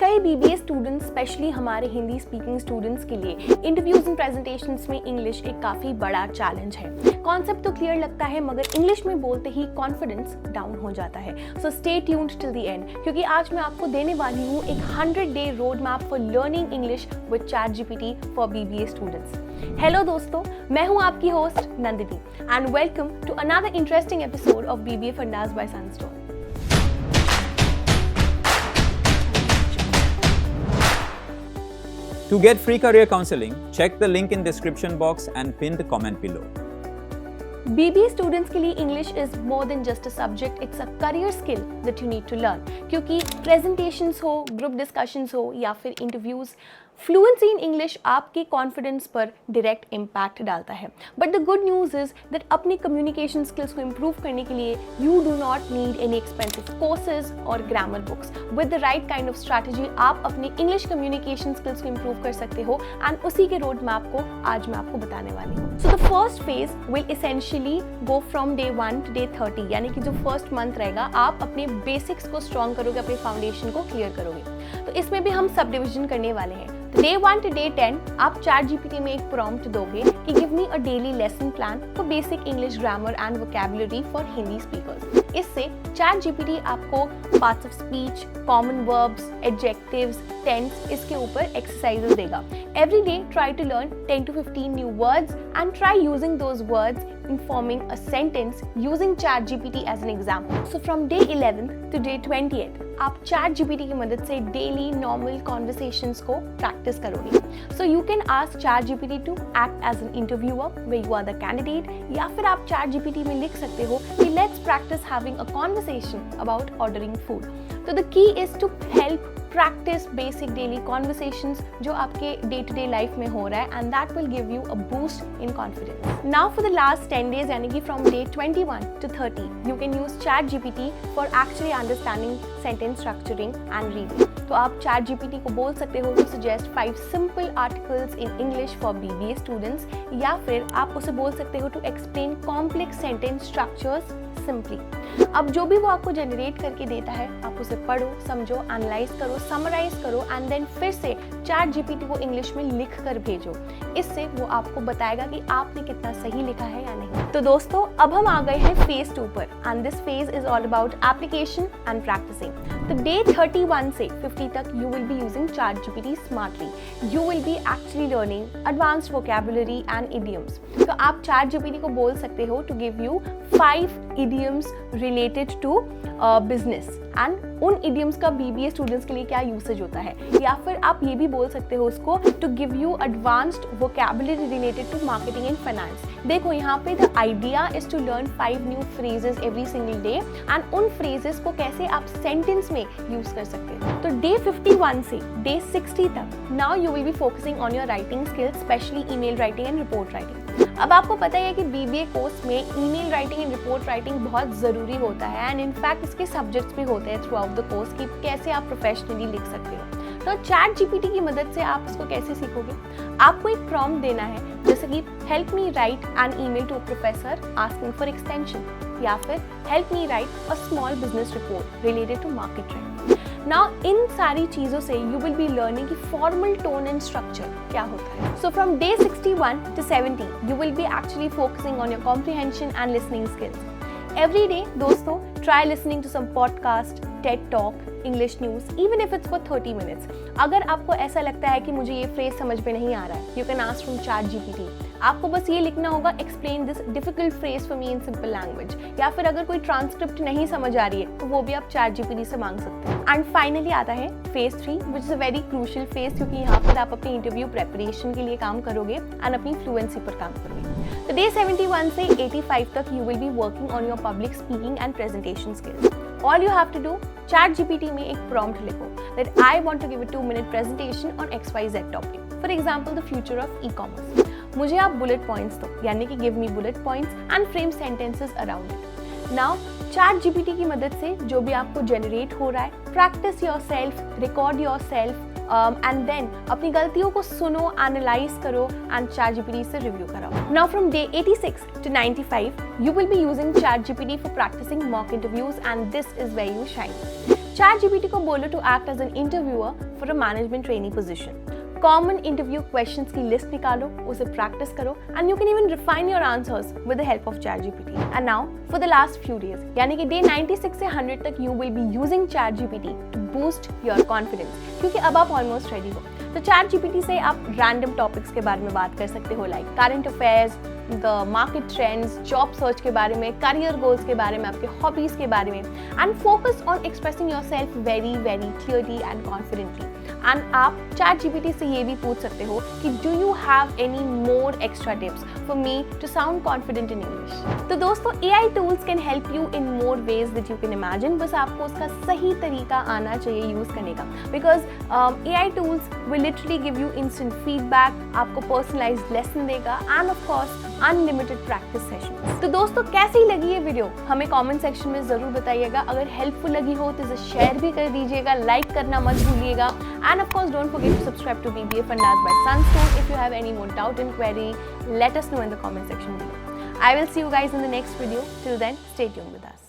कई BBA students specially हमारे Hindi speaking students के लिए इंटरव्यूज एंड प्रेजेंटेशंस में इंग्लिश एक काफ़ी बड़ा चैलेंज है। कॉन्सेप्ट तो क्लियर लगता है मगर इंग्लिश में बोलते ही कॉन्फिडेंस डाउन हो जाता है। So stay tuned till the end, क्योंकि आज मैं आपको देने वाली हूँ एक 100-day road map for learning English with ChatGPT for BBA students. Hello दोस्तों, मैं हूँ आपकी host Nandini and welcome to another interesting episode of BBA fundas by Sunstone. To get free career counseling, check the link in description box and pin the comment below. BBA students के लिए English is more than just a subject, it's a career skill that you need to learn. क्योंकि presentations हो, group discussions हो या फिर interviews, fluency in English आपके confidence पर direct impact डालता है. But the good news is that अपनी communication skills को improve करने के लिए you do not need any expensive courses or grammar books. With the right kind of strategy आप अपने English communication skills को improve कर सकते हो and उसी के road map को आज मैं आपको बताने वाली हूँ. So the first phase will essentially go from day 1 to day 30, यानी कि जो first month रहेगा आप अपने basics को strong करोगे, अपने foundation को clear करोगे. तो इसमें भी हम सब डिविजन करने वाले हैं. तो डे 1 to day 10 आप ChatGPT में एक प्रॉम्प्ट दोगे कि give me a daily lesson plan for basic English grammar and vocabulary for Hindi speakers. इससे ChatGPT आपको parts of speech, common verbs, adjectives, tense इसके ऊपर एक्सरसाइजेस देगा. Every day try to learn 10 to 15 new words and try using those words in forming a sentence using ChatGPT as an example. So from day 11th to day 20th आप ChatGPT की मदद से daily normal conversations को practice करोगे. So you can ask ChatGPT to act as an interviewer where you are the candidate, या फिर आप ChatGPT में लिख सकते हो कि let's practice having a conversation about ordering food. So the key is to help practice basic daily conversations जो आपके day to day life में हो रहा है and that will give you a boost in confidence. Now for the last 10 days यानी कि from day 21 to 30 you can use ChatGPT for actually understanding sentence structuring and reading. तो आप ChatGPT को बोल सकते हो to suggest 5 simple articles in English for BBA students, या फिर आप उसे बोल सकते हो to explain complex sentence structures simply. अब जो भी वो आपको जनरेट करके देता है आप उसे पढ़ो, समझो, एनालाइज करो, समराइज करो एंड देन फिर से ChatGPT को इंग्लिश में लिख कर भेजो. इससे वो आपको बताएगा कि आपने कितना सही लिखा है या नहीं. तो दोस्तों अब हम आ गए हैं फेज 2 पर and this phase is all about application and practicing. तो डे 31 से 50 तक you will be using ChatGPT smartly. You will be actually learning advanced vocabulary and idioms. तो आप ChatGPT को बोल सकते हो to give you 5 idioms related to business and उन idioms का BBA students के लिए क्या यूसेज होता है, या फिर आप ये भी बोल सकते हो उसको to give you advanced vocabulary related to marketing and finance. देखो यहाँ पे the idea is to learn 5 new phrases every single day and उन phrases को कैसे आप sentence में यूज कर सकते हो. तो day 51 से day 60 तक now you will be focusing on your writing skills, especially email writing and report writing. अब आपको पता है कि BBA कोर्स में email writing and report writing बहुत ज़रूरी होता है एंड इनफैक्ट इसके सब्जेक्ट्स भी होते हैं थ्रू आउट द कोर्स कि कैसे आप प्रोफेशनली लिख सकते हो. तो ChatGPT की मदद से आप इसको कैसे सीखोगे? आपको एक प्रॉम्प्ट देना है जैसे कि help me write an email to a professor asking for extension, या फिर help me write a small business report related to market trend. Now इन सारी चीज़ों से यू विल बी लर्निंग कि फॉर्मल टोन एंड स्ट्रक्चर क्या होता है. So from day 61 to 70 you will be actually focusing on your comprehension and listening skills. Every day दोस्तों try listening to some podcast, Ted talk, English news, even if it's for 30 minutes. अगर आपको ऐसा लगता है कि मुझे ये phrase समझ में नहीं आ रहा है, you can ask from ChatGPT. आपको बस ये लिखना होगा explain this difficult phrase for me in simple language, या फिर अगर कोई ट्रांसक्रिप्ट नहीं समझ आ रही है तो वो भी आप ChatGPT से मांग सकते हैं. एंड फाइनली आता है phase 3 which is a very crucial phase, क्योंकि यहाँ पर आप अपनी इंटरव्यू प्रेपरेशन के लिए काम करोगे एंड अपनी फ्लुएंसी पर काम करोगे. तो डे 71 से 85 तक you will be working on your public speaking and presentation skills. All you have to do, ChatGPT में एक prompt लिखो that I want to give a 2-minute presentation on XYZ topic. For example, the future of e-commerce. मुझे आप bullet points दो, यानी कि give me bullet points and frame sentences around it. Now, ChatGPT की मदद से जो भी आपको generate हो रहा है, practice yourself, record yourself, and then अपनी गलतियों को सुनो, analyze करो and ChatGPT से review कराओ. Now from day 86 to 95, you will be using ChatGPT for practicing mock interviews and this is where you shine. ChatGPT को बोलो to act as an interviewer for a management trainee position. Common interview questions की list निकालो, उसे practice करो and you can even refine your answers with the help of ChatGPT. And now for the last few days, यानी कि day 96 से 100 तक you will be using ChatGPT to boost your confidence, क्योंकि अब आप ऑलमोस्ट रेडी हो. तो ChatGPT से आप रैंडम टॉपिक्स के बारे में बात कर सकते हो, like current affairs, the market trends, job search के बारे में, करियर गोल्स के बारे में, आपके हॉबीज के बारे में, and focus on expressing yourself very very clearly and confidently. And आप ChatGPT से ये भी पूछ सकते हो कि do you have any more extra tips for me to sound confident in English. तो दोस्तों, AI tools can help you in more ways that you can imagine. बस आपको उसका सही तरीका आना चाहिए यूज करने का, because AI tools will literally give you instant feedback, आपको पर्सनलाइज्ड लेसन देगा end of course unlimited practice session. तो दोस्तों, कैसी लगी ये वीडियो हमें कमेंट सेक्शन में जरूर बताइएगा. अगर हेल्पफुल लगी हो तो इसे शेयर भी कर दीजिएगा, लाइक करना मत भूलिएगा. And of course, don't forget to subscribe to BBA Fundas by Sunstone. If you have any more doubt and query, let us know in the comment section below. I will see you guys in the next video. Till then, stay tuned with us.